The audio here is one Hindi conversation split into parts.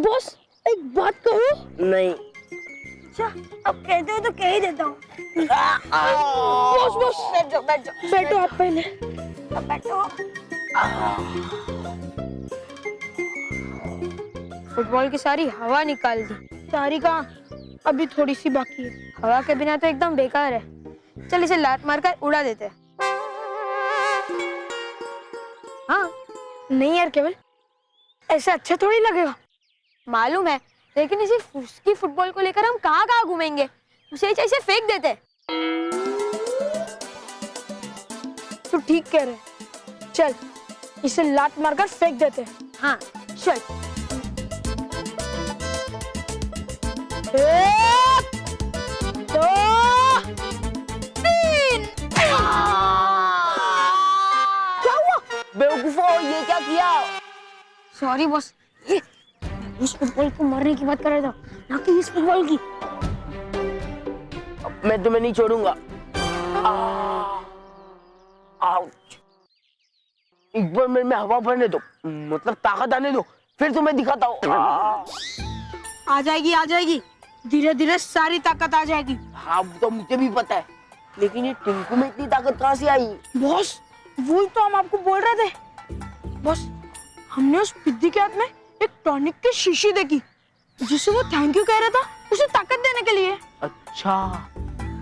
बॉस एक बात कहूं? नहीं। अच्छा अब कहते हो तो कह ही देता हूँ। बॉस बॉस बैठो आप पहले। अब बैठो। फुटबॉल की सारी हवा निकाल दी। सारी कहाँ, अभी थोड़ी सी बाकी है। हवा के बिना तो एकदम बेकार है। चल इसे लात मारकर उड़ा देते हैं। हाँ नहीं यार केवल, ऐसा अच्छा थोड़ी लगेगा। मालूम है, लेकिन इसी उसकी फुटबॉल को लेकर हम कहाँ कहाँ घूमेंगे। उसे ऐसे फेंक देते। तू ठीक कह रहे, चल इसे लात मारकर फेंक देते। हाँ चल। एक, दो, तीन। क्या हुआ? बेवकूफो, ये क्या किया? सॉरी बॉस, ये उस फुटबॉल को मारने की बात कर रहा था, ना कि इस फुटबॉल की। मैं तुम्हें नहीं छोड़ूंगा। आउच। एक बार मेरे में हवा भरने दो, मतलब ताकत आने दो, फिर तुम्हें दिखाता हूँ। आ जाएगी, धीरे धीरे सारी ताकत आ जाएगी। हाँ तो मुझे भी पता है, लेकिन ये टिंकू में इतनी ताकत कहाँ से आई? बॉस वही तो हम आपको बोल रहे थे। बॉस हमने उस पिद्दी के हाथ में एक टॉनिक की शीशी देखी, जिसे वो थैंक यू कह रहा था उसे ताकत देने के लिए। अच्छा,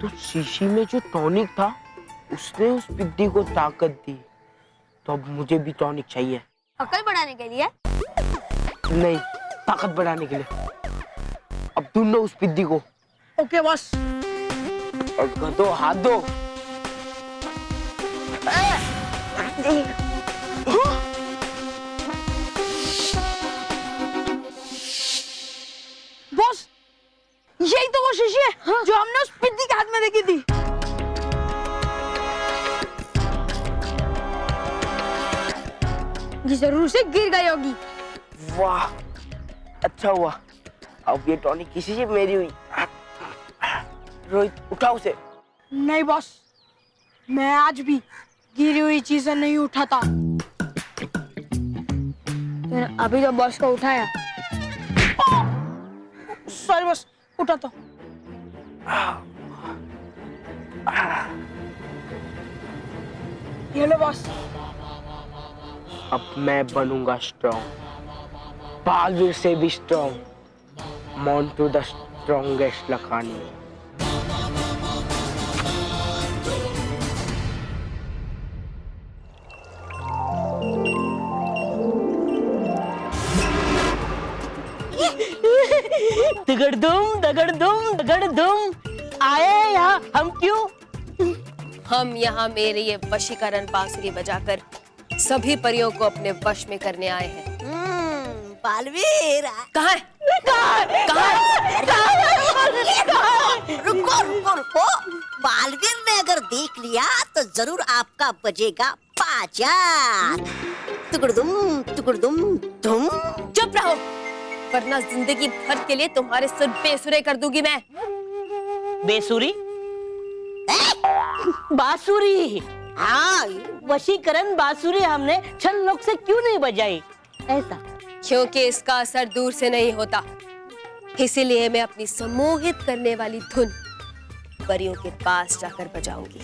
तो शीशी में जो टॉनिक था उसने उस पिद्दी को ताकत दी, तो अब मुझे भी टॉनिक चाहिए। अकल बढ़ाने के लिए? नहीं, ताकत बढ़ाने के लिए। अब ढूंढो उस पिद्दी को। Okay boss. और दो हाथ दो। बॉस यही तो वो शीशी है, हाँ? जो हमने उस पिद्दी के हाथ में देखी थी। ये जरूर से गिर गई होगी। वाह, अच्छा हुआ, अब ये टॉनिक किसी से मेरी हुई। रोहित उठाओ उसे। नहीं बॉस, मैं आज भी गिरी हुई चीजें नहीं उठाता। अभी तो बॉस को उठाया। सॉरी बॉस, उठाता हूँ। ये लो बॉस। अब मैं बनूंगा स्ट्रॉन्ग, बहादुर से भी strong, Montu the strongest Lakhani. दगड़दुम आए यहाँ हम क्यों? हम यहाँ मेरे ये वशीकरण बांसुरी बजाकर सभी परियों को अपने वश में करने आए हैं। बालवीर कहाँ है? रुको। बालवीर ने अगर देख लिया तो जरूर आपका बजेगा बाजा। टुकड़ुम धुम। चुप रहो, वरना जिंदगी भर के लिए तुम्हारे सुर बेसुरे कर दूंगी मैं। बेसुरी? बांसुरी। हाँ, वशीकरण बांसुरी हमने छल लोग से क्यों नहीं बजाई? ऐसा क्योंकि इसका असर दूर से नहीं होता, इसीलिए मैं अपनी सम्मोहित करने वाली धुन परियों के पास जाकर बजाऊंगी।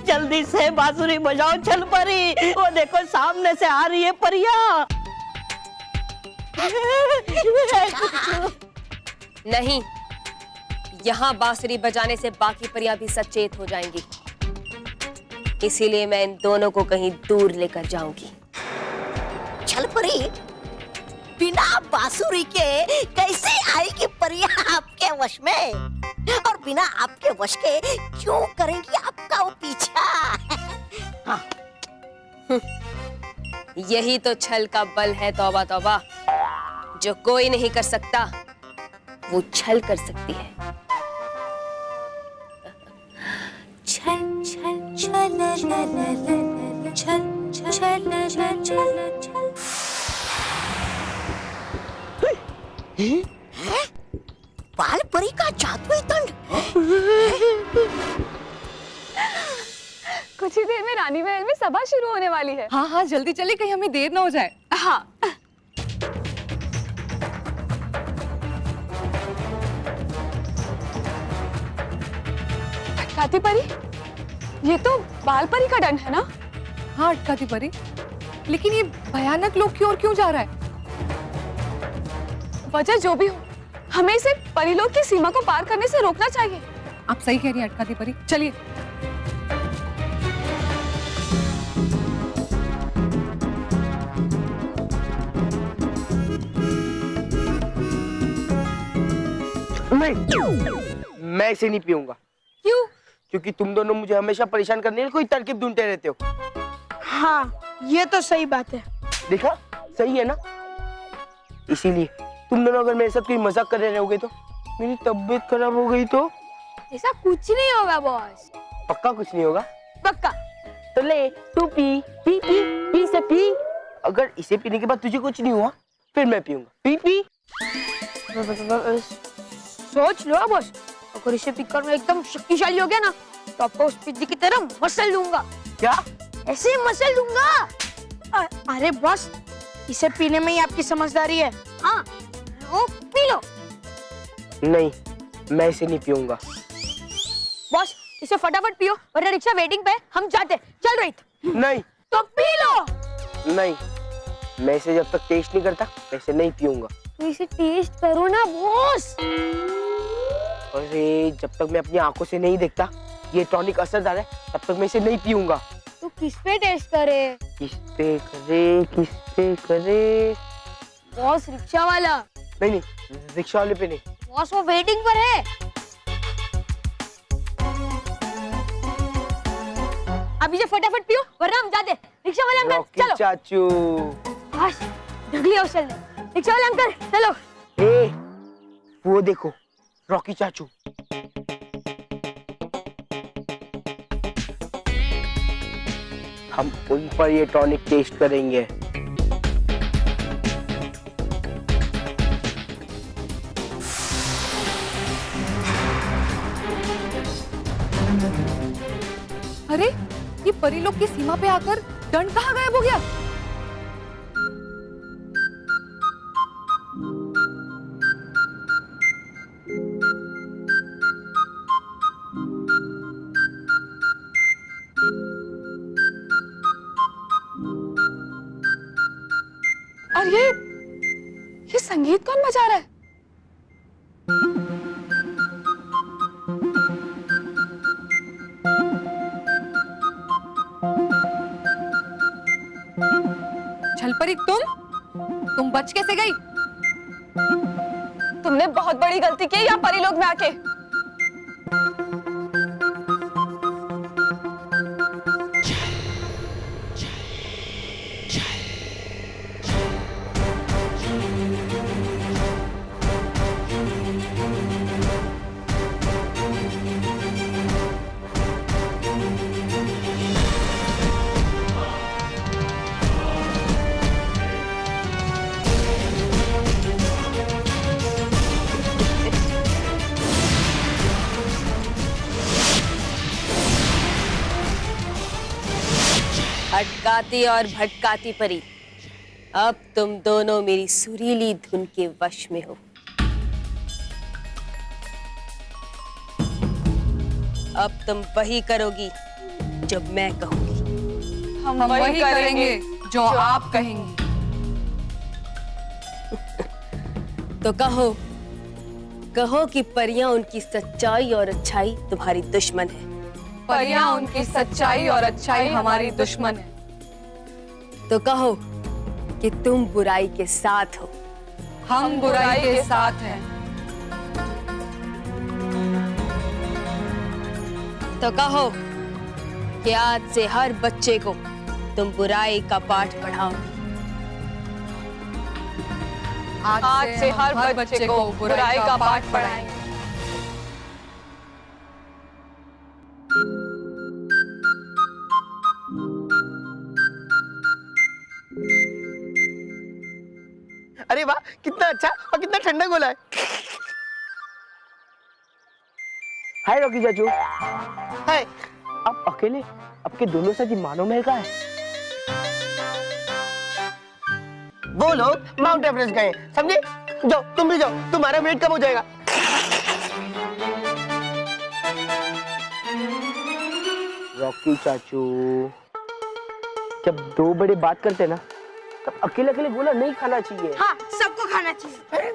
जल्दी से बांसुरी बजाओ चल परी। वो देखो सामने से आ रही है परिया। नहीं, यहाँ बांसुरी बजाने से बाकी परियां भी सचेत हो जाएंगी, इसीलिए मैं इन दोनों को कहीं दूर लेकर जाऊंगी। चल परी, बिना बांसुरी के कैसे आएगी परियां आपके वश में? और बिना आपके वश के क्यों करेंगी आपका वो पीछा? हाँ। यही तो छल का बल है। तौबा तौबा, जो कोई नहीं कर सकता वो छल कर सकती है। छल छल छल छल छल छल छल छल। बाल परी का जादुई दंड। कुछ ही देर देर में रानी महल में सभा शुरू होने वाली है। हाँ हाँ जल्दी चलिए, कहीं हमें देर ना हो जाए। हाँ। अटकाती परी, ये तो बाल परी का डंड है ना? हाँ अटकाती परी, लेकिन ये भयानक लोग की ओर क्यों जा रहा है? वजह जो भी हो, हमें इसे परिलोक की सीमा को पार करने से रोकना चाहिए। आप सही कह रही हैं अटकाती परी, चलिए। नहीं, मैं इसे नहीं पीऊंगा। क्यों? क्योंकि तुम दोनों मुझे हमेशा परेशान करने के लिए कोई तरकीब ढूंढते रहते हो। हाँ, ये तो सही बात है। देखा, सही है ना? इसीलिए तुम दोनों अगर मेरे साथ कोई मजाक कर रहे रहोगे तो मेरी तबीयत खराब हो गई तो? ऐसा कुछ नहीं होगा बॉस। पक्का कुछ नहीं होगा? पक्का। तो ले, तू पी पी पी पी से पी। अगर इसे पीने के बाद तुझे कुछ नहीं हुआ फिर मैं पीऊंगा। P P. सोच लो बॉस, अगर इसे पीकर मैं एकदम शक्तिशाली हो गया ना तो आपको उस पिद्दी की तरह मसल दूंगा। क्या? ऐसे मसल दूंगा। अरे बॉस, इसे पीने में ही आपकी समझदारी है। हाँ, वो पी लो। नहीं, मैं इसे नहीं पीऊंगा। बॉस, इसे फटाफट पियो वरना रिक्शा वेटिंग पे, हम जाते। चल रोहित। नहीं। तो पी लो। नहीं, मैं इसे जब तक टेस्ट नहीं करता मैं इसे नहीं पीऊंगा। तो इसे टेस्ट करो ना बॉस। अरे जब तक मैं अपनी आंखों से नहीं देखता ये टॉनिक असरदार है तब तक मैं इसे नहीं पीऊंगा। तो किस पे टेस्ट करे? किस पे करे? बॉस, रिक्शा वाला। नहीं नहीं, रिक्शा वाले पे नहीं। बॉस, वो वेटिंग पर है। अब इसे फटाफट पियो वरना हम जाते। रिक्शा वाले अंकल रॉकी चलो। चाचू। बस ढगली हो चल। रिक्शा वाले अंकल चलो। ए, वो देखो रॉकी चाचू। हम उन पर ये टॉनिक टेस्ट करेंगे। अरे ये परिलोक की सीमा पे आकर दंड कहाँ गायब हो गया? और ये संगीत कौन बजा रहा है? छलपरी, तुम बच कैसे गई? तुमने बहुत बड़ी गलती की यहाँ परिलोक में आके। अटकाती और भटकाती परी, अब तुम दोनों मेरी सुरीली धुन के वश में हो। अब तुम वही करोगी जो मैं कहूंगी। हम वही करेंगे जो आप कहेंगे। तो कहो कि परियां उनकी सच्चाई और अच्छाई तुम्हारी दुश्मन है। परियां उनकी सच्चाई और अच्छाई हमारी दुश्मन है। तो कहो कि तुम बुराई के साथ हो। हम बुराई के साथ हैं। तो कहो कि आज से हर बच्चे को तुम बुराई का पाठ पढ़ाओगे। आज से हर बच्चे को बुराई का पाठ पढ़ाएंगे। अरे वाह, कितना अच्छा और कितना ठंडा गोला है। हाय रॉकी चाचू। हाय। आप अकेले आपके दोनों साथी मानो महल का है। वो लोग माउंट एवरेस्ट गए, समझे? जाओ, तुम भी जाओ, तुम्हारा वेट कम हो जाएगा। रॉकी चाचू, जब दो बड़े बात करते हैं ना, तब अकेले अकेले गोला नहीं खाना चाहिए। हाँ, सबको खाना चाहिए।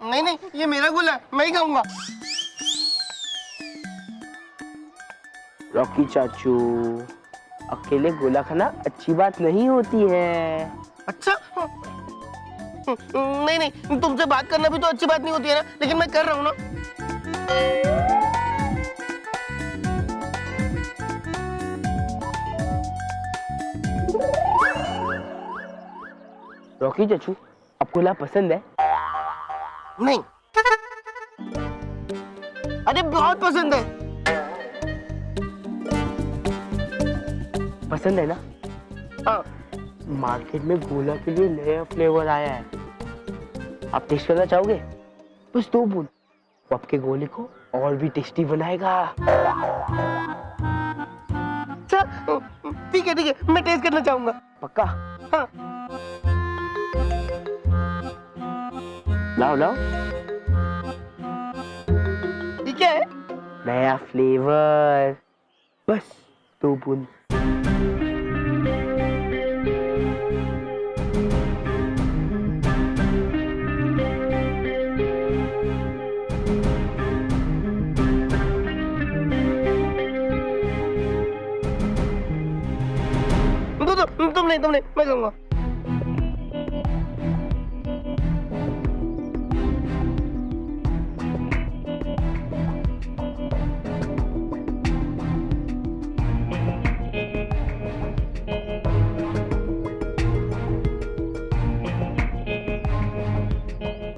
नहीं नहीं, ये मेरा गोला है, मैं ही खाऊंगा। रॉकी चाचू, अकेले गोला खाना अच्छी बात नहीं होती है। अच्छा, नहीं नहीं, तुमसे बात करना भी तो अच्छी बात नहीं होती है ना, लेकिन मैं कर रहा हूँ ना। रॉकी चाचू, आपको गोला पसंद है? नहीं, अरे बहुत पसंद है। पसंद है ना? हाँ, मार्केट में गोला के लिए नया फ्लेवर आया है, आप टेस्ट करना चाहोगे? बस 2 बूंद, वो आपके गोले को और भी टेस्टी बनाएगा। अच्छा, ठीक है ठीक है, मैं टेस्ट करना चाहूंगा। पक्का? हाँ। लाओ लाओ, ठीक है। नया फ्लेवर, बस 2 बूंद। तुम नहीं, मैं खाऊंगा।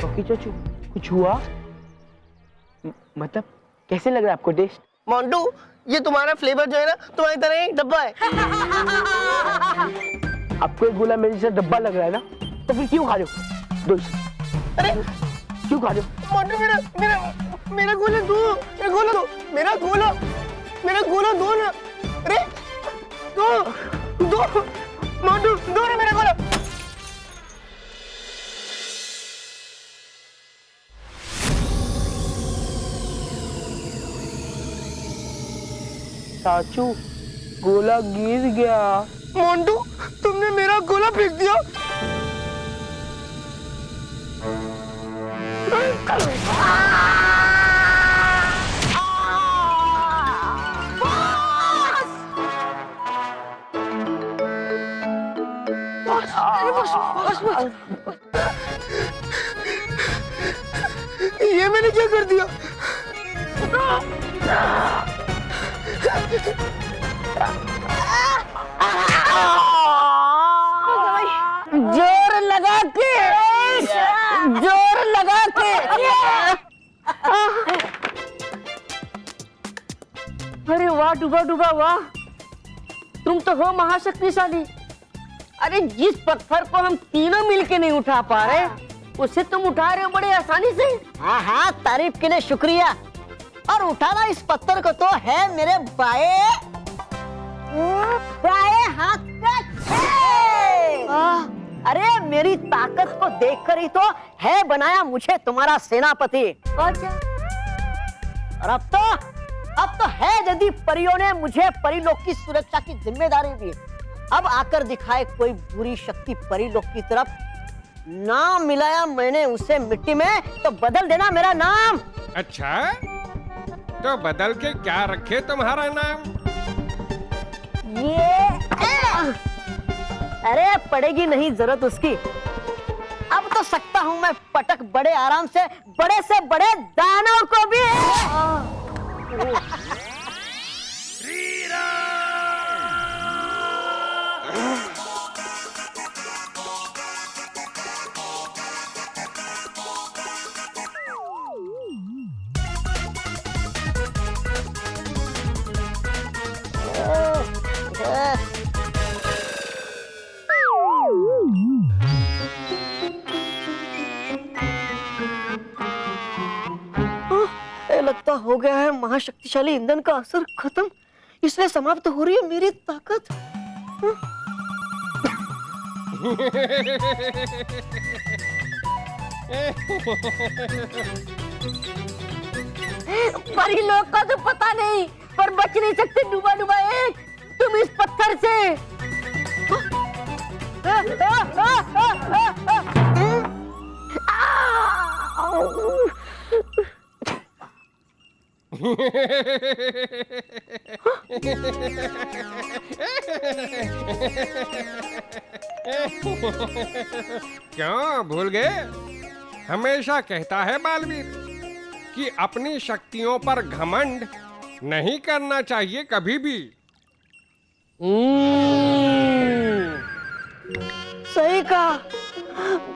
रॉकी चाचू, कुछ हुआ? मतलब कैसे लग रहा है आपको टेस्ट? मोंटू, ये तुम्हारा फ्लेवर जो है ना, तुम्हारी तरह एक डब्बा है। आपको एक गोला मेरे जैसा डब्बा लग रहा है ना, तो फिर क्यों खा रहे हो? दो इसे। अरे क्यों खा रहे हो? मोंटू, मेरा गोला दो, मेरा गोला दो, मेरा गोला दो ना। अरे दो मोंटू, दो ना मेरा गोला। चाचू, गोला गिर गया। मोंटू, तुमने मेरा गोला फेंक दिया। ये मैंने क्या कर दिया? जोर लगा के, जोर लगा के। अरे वाह डूबा डूबा वाह, तुम तो हो महाशक्तिशाली। अरे जिस पत्थर को हम तीनों मिलके नहीं उठा पा रहे, उसे तुम उठा रहे हो बड़ी आसानी से। हाँ हाँ, तारीफ के लिए शुक्रिया। और उठाना इस पत्थर को तो है मेरे बाएं हाथ का खेल। अरे मेरी ताकत को देखकर ही तो है बनाया मुझे तुम्हारा सेनापति। और क्या? और अब तो है यदि परियों ने मुझे परिलोक की सुरक्षा की जिम्मेदारी दी। अब आकर दिखाए कोई बुरी शक्ति परिलोक की तरफ। नाम मिलाया मैंने उसे मिट्टी में, तो बदल देना मेरा नाम। अच्छा, तो बदल के क्या रखे तुम्हारा नाम? ये अरे पड़ेगी नहीं जरूरत उसकी। अब तो सकता हूँ मैं पटक बड़े आराम से बड़े दानव को भी। लगता हो गया है महाशक्तिशाली ईंधन का असर खत्म, इसलिए समाप्त हो रही है मेरी ताकत। परी लोग का तो पता नहीं, पर बच नहीं सकते डूबा डूबा एक तुम इस पत्थर से। क्यों भूल गए? हमेशा कहता है बालवीर कि अपनी शक्तियों पर घमंड नहीं करना चाहिए कभी भी। सही कहा,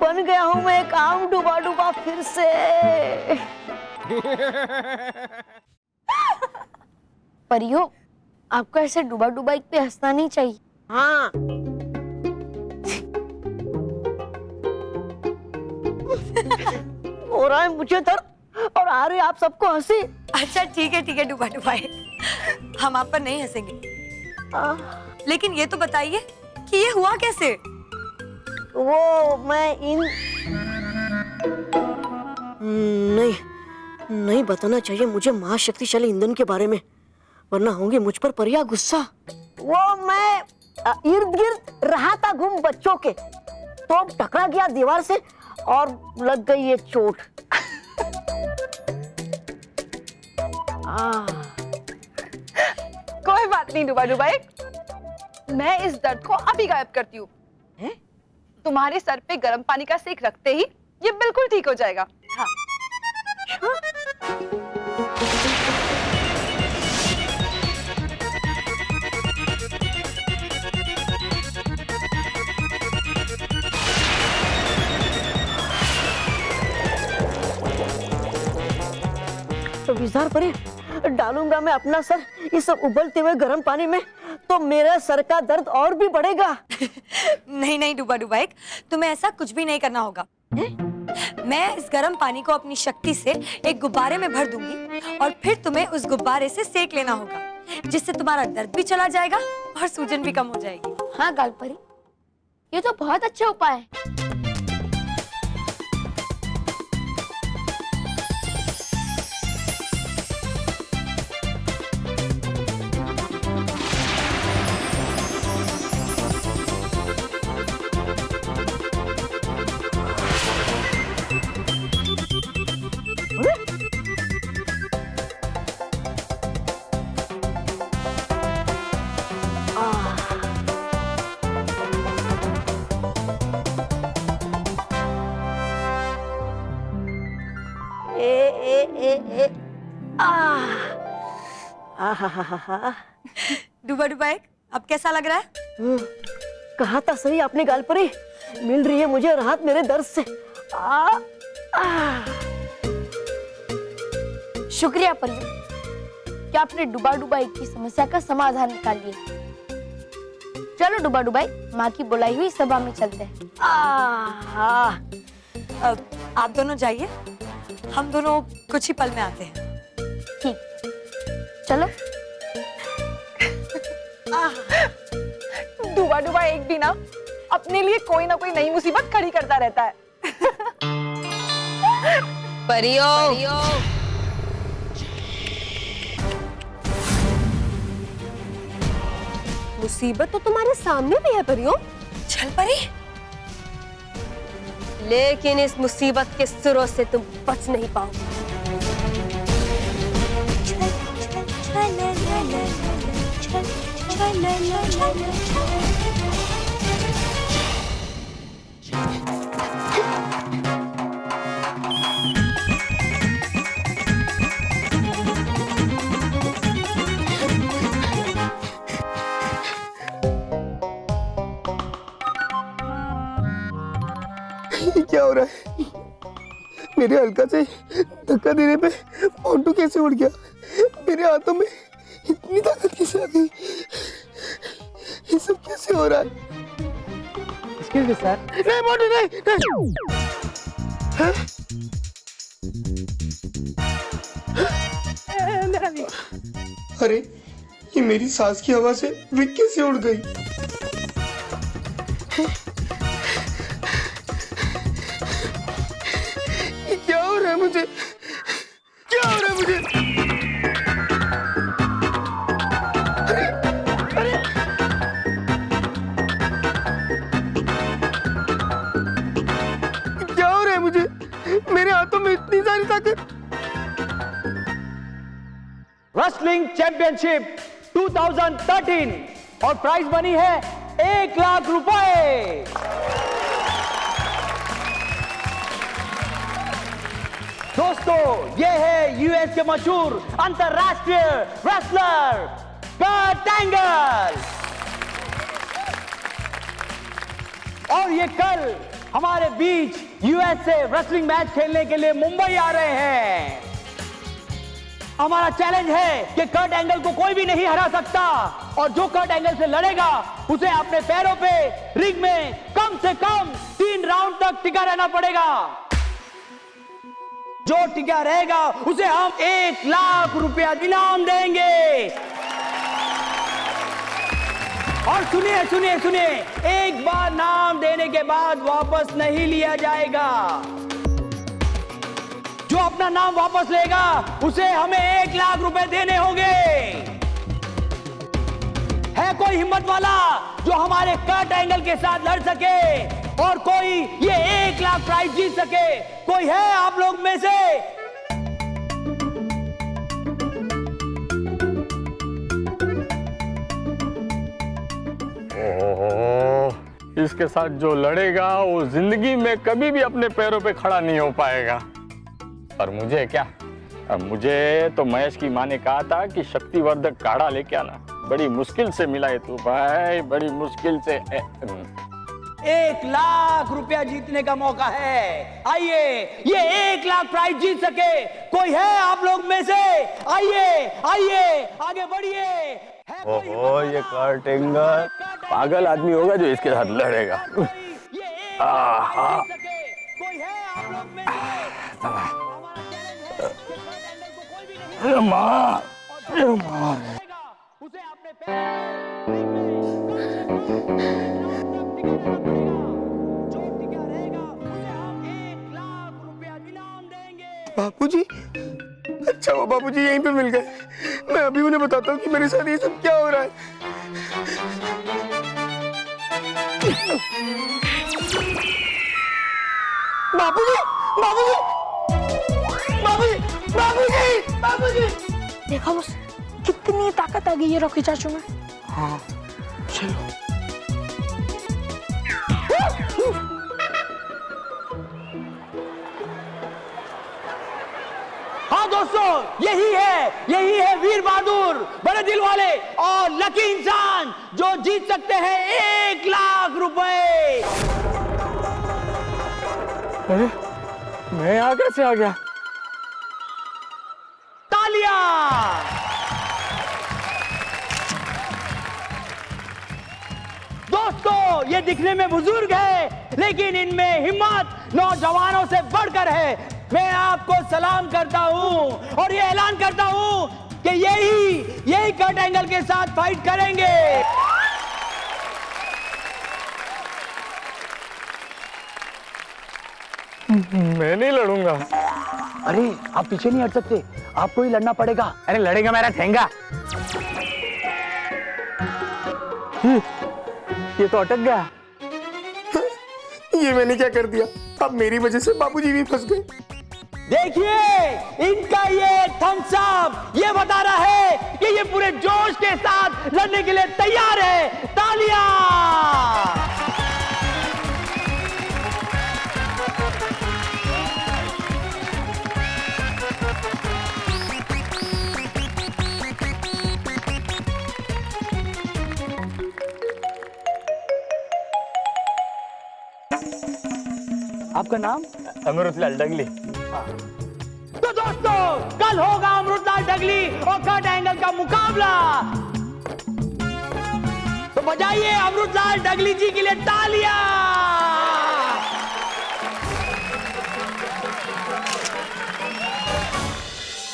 बन गया हूं मैं एक आम डूबा डूबा फिर से। परियों, आपको ऐसे डूबा डूबा पे हंसना नहीं चाहिए। हाँ, हो रहा है मुझे दर्द और आ रही आप सबको हंसी। अच्छा ठीक है डूबा डुबाए, हम आप पर नहीं हंसेंगे। लेकिन ये तो बताइए कि ये हुआ कैसे? वो मैं नहीं बताना चाहिए मुझे महाशक्तिशाली ईंधन के बारे में, वरना होंगे मुझ पर परिया गुस्सा। वो मैं इर्द गिर्द रहा था घूम बच्चों के, तो टकरा गया दीवार से और लग गई ये चोट। कोई बात नहीं डूबा डुबाई, मैं इस दर्द को अभी गायब करती हूँ। तुम्हारे सर पे गर्म पानी का सेक रखते ही ये बिल्कुल ठीक हो जाएगा। हाँ। तो विजार परे डालूंगा मैं अपना सर इस उबलते हुए गर्म पानी में, तो मेरे सर का दर्द और भी बढ़ेगा। नहीं डूबा डुबाई, तुम्हें ऐसा कुछ भी नहीं करना होगा। मैं इस गर्म पानी को अपनी शक्ति से एक गुब्बारे में भर दूंगी और फिर तुम्हें उस गुब्बारे से सेक लेना होगा, जिससे तुम्हारा दर्द भी चला जाएगा और सूजन भी कम हो जाएगी। हाँ गालपरी, ये तो बहुत अच्छा उपाय है। डूबा डुबाई, अब कैसा लग रहा है? कहा था सही आपने गालपरी, मिल रही है मुझे राहत मेरे दर्द से। शुक्रिया परियों कि आपने डूबा डुबाई की समस्या का समाधान निकाल लिया। चलो डूबा डुबाई, माँ की बुलाई हुई सभा में चलते हैं। आप दोनों जाइए, हम दोनों कुछ ही पल में आते हैं। ठीक, चलो। डूबा डुबा एक भी ना अपने लिए कोई ना कोई नई मुसीबत खड़ी करता रहता है। परियों, मुसीबत तो तुम्हारे सामने भी है परियों। चल परी, लेकिन इस मुसीबत के सुरों से तुम बच नहीं पाओगे। क्या हो रहा है? मेरे हल्का से धक्का देने पे मोंटू कैसे उड़ गया? मेरे हाथों में इतनी ताकत कैसे आ गई? ये सब कैसे हो रहा है? Excuse me sir. नहीं मोंटू, नहीं। हाँ? अभी। अरे ये मेरी सांस की हवा से विक कैसे उड़ गई? ये क्या हो रहा है मुझे? क्या हो रहा है मुझे? अरे अरे क्या हो रहा है मुझे? मेरे हाथों में इतनी सारी ताकत। रेसलिंग चैंपियनशिप 2013 और प्राइज मनी है 1 लाख रुपए। दोस्तों, ये है यूएस के मशहूर अंतरराष्ट्रीय रेसलर कर्ट एंगल और ये कल हमारे बीच यूएस से रेसलिंग मैच खेलने के लिए मुंबई आ रहे हैं। हमारा चैलेंज है कि कर्ट एंगल को कोई भी नहीं हरा सकता और जो कर्ट एंगल से लड़ेगा उसे अपने पैरों पे रिंग में कम से कम 3 राउंड तक टिका रहना पड़ेगा। जो टिका रहेगा उसे हम 1 लाख रुपया इनाम देंगे। और सुनिए सुनिए सुनिए, एक बार नाम देने के बाद वापस नहीं लिया जाएगा। जो अपना नाम वापस लेगा उसे हमें 1 लाख रुपए देने होंगे। है कोई हिम्मत वाला जो हमारे कर्ट एंगल के साथ लड़ सके और कोई ये 1 लाख प्राइज जीत सके? कोई है आप लोग में से? ओह, इसके साथ जो लड़ेगा वो जिंदगी में कभी भी अपने पैरों पे खड़ा नहीं हो पाएगा। पर मुझे क्या, मुझे तो महेश की माँ ने कहा था कि शक्तिवर्धक काढ़ा लेके आना। बड़ी मुश्किल से मिला है तू भाई, बड़ी मुश्किल से। 1 लाख रुपया जीतने का मौका है। आइए, ये 1 लाख प्राइज जीत सके कोई है आप लोग में से? आइए आइए, आगे बढ़िए। ओहो, ये कर्ट एंगल पागल आदमी होगा जो इसके साथ लड़ेगा। आहा, कोई है आप लोग में से? माँ, माँ। उसे अपने बापूजी, अच्छा वो बापूजी यहीं पे मिल गए। मैं अभी उन्हें बताता हूँ कि मेरे साथ ये सब क्या हो रहा है। बापूजी, बापूजी, बापूजी, बापूजी, बापूजी। देखा बस कितनी ताकत आ गई है रॉकी चाचू में। हाँ, चलो। हाँ दोस्तों, यही है वीर बहादुर, बड़े दिल वाले और लकी इंसान जो जीत सकते हैं 1 लाख रुपए। अरे मैं यहाँ कैसे आ गया? तालियां। दोस्तों, ये दिखने में बुजुर्ग है लेकिन इनमें हिम्मत नौजवानों से बढ़कर है। मैं आपको सलाम करता हूं और ये ऐलान करता हूं कि यही कर्ट एंगल के साथ फाइट करेंगे। मैं नहीं लड़ूंगा। अरे आप पीछे नहीं हट सकते, आपको ही लड़ना पड़ेगा। अरे लड़ेगा मेरा ठेंगा। ये तो अटक गया। ये मैंने क्या कर दिया? अब मेरी वजह से बापूजी भी फंस गए। देखिए, इनका ये थम्स अप ये बता रहा है कि ये पूरे जोश के साथ लड़ने के लिए तैयार है। तालियां। आपका नाम? अमृतलाल डगली। तो दोस्तों, कल होगा अमृतलाल डगली और कर्ट एंगल का मुकाबला। तो बजाइए अमृतलाल डगली जी के लिए तालियां।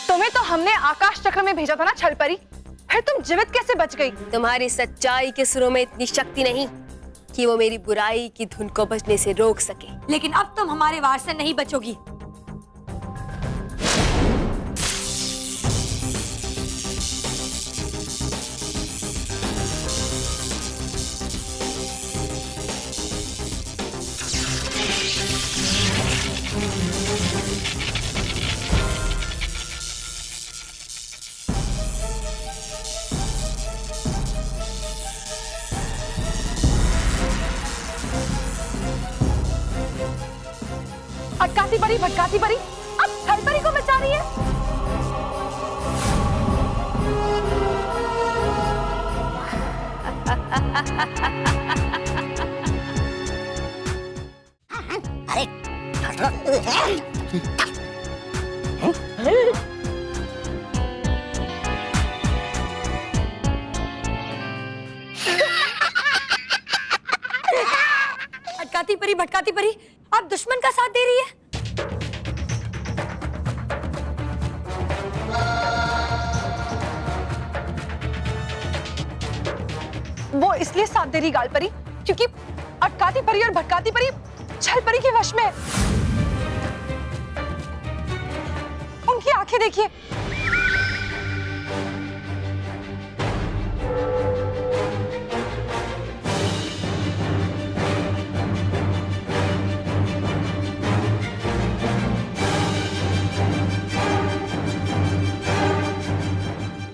तुम्हें तुम्हें तो हमने आकाश चक्र में भेजा था ना छल परी, फिर तुम जीवित कैसे बच गई? तुम्हारी सच्चाई के सुरों में इतनी शक्ति नहीं कि वो मेरी बुराई की धुन को बचने से रोक सके। लेकिन अब तुम हमारे वार से नहीं बचोगी। अटकाती परी, भटकाती परी, अब छल परी को बचा रही है। अटकाती परी, भटकाती परी, आप दुश्मन का साथ दे रही है। वो इसलिए साथ दे रही गाल परी क्योंकि अटकाती परी और भटकाती परी छल परी के वश में है। उनकी आंखें देखिए।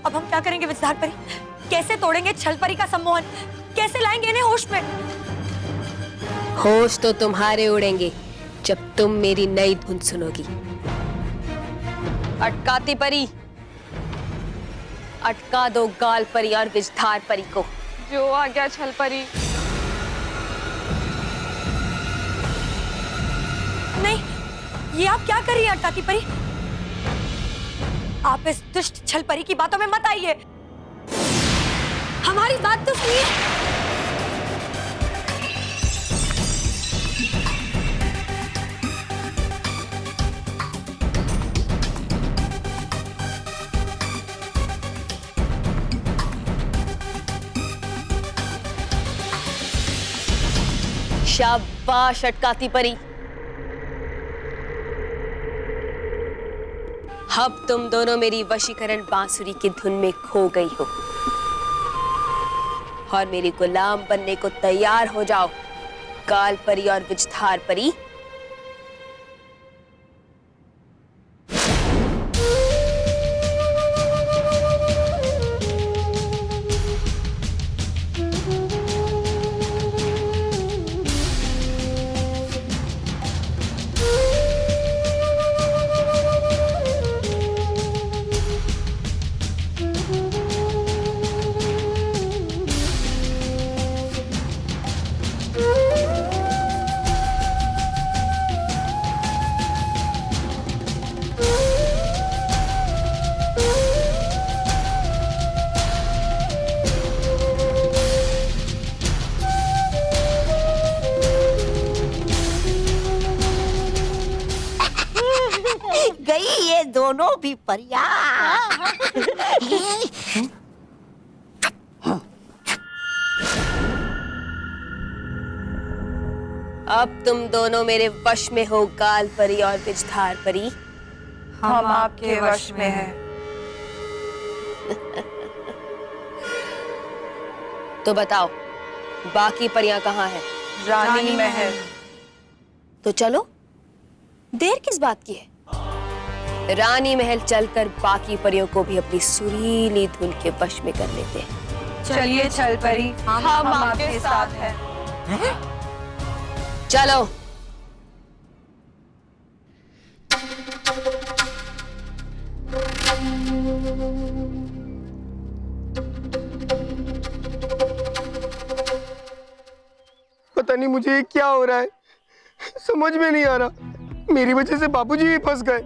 अब हम क्या करेंगे विजधार परी? कैसे तोड़ेंगे छल परी का सम्मोहन? कैसे लाएंगे इन्हें होश में? होश तो तुम्हारे उड़ेंगे जब तुम मेरी नई धुन सुनोगी। अटकाती परी, अटका दो गाल परी और विजधार परी को। जो आ गया छल परी। नहीं, ये आप क्या कर रही हैं अटकाती परी? आप इस दुष्ट छल परी की बातों में मत आइए। हमारी बात तो सुनिए। शाबाश अटकाती परी, अब तुम दोनों मेरी वशीकरण बांसुरी की धुन में खो गई हो और मेरी गुलाम बनने को तैयार हो जाओ गाल परी और विजधार परी। गई ये दोनों भी परियां। अब तुम दोनों मेरे वश में हो गाल परी और विजधार परी। हम आपके वश में हैं। तो बताओ बाकी परियां कहाँ हैं? रानी महल। तो चलो, देर किस बात की है? रानी महल चलकर बाकी परियों को भी अपनी सुरीली धुन के वश में कर लेते हैं। चलिए छल परी, हम आपके साथ हैं। चलो। पता नहीं मुझे क्या हो रहा है, समझ में नहीं आ रहा। मेरी वजह से बाबूजी भी फंस गए।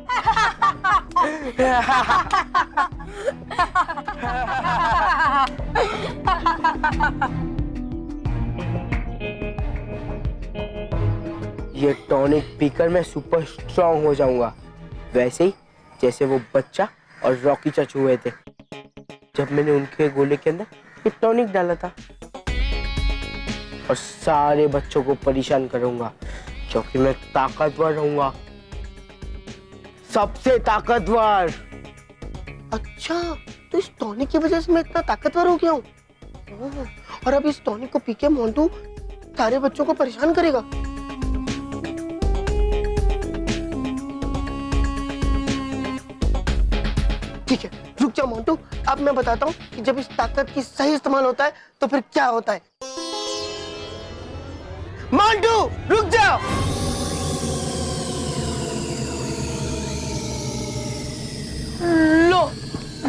ये टॉनिक पीकर मैं सुपर स्ट्रांग हो जाऊंगा, वैसे ही जैसे वो बच्चा और रॉकी चाचू हुए थे जब मैंने उनके गोले के अंदर टॉनिक डाला था। और सारे बच्चों को परेशान करूंगा क्योंकि मैं ताकतवर रहूंगा, सबसे ताकतवर। अच्छा, तो इस टॉनिक की वजह से मैं इतना ताकतवर हो गया हूँ। और अब इस टॉनिक को पी के मोंटू सारे बच्चों को परेशान करेगा। ठीक है, रुक जाओ मोंटू, अब मैं बताता हूँ कि जब इस ताकत की सही इस्तेमाल होता है तो फिर क्या होता है। मोंटू रुक जाओ। लो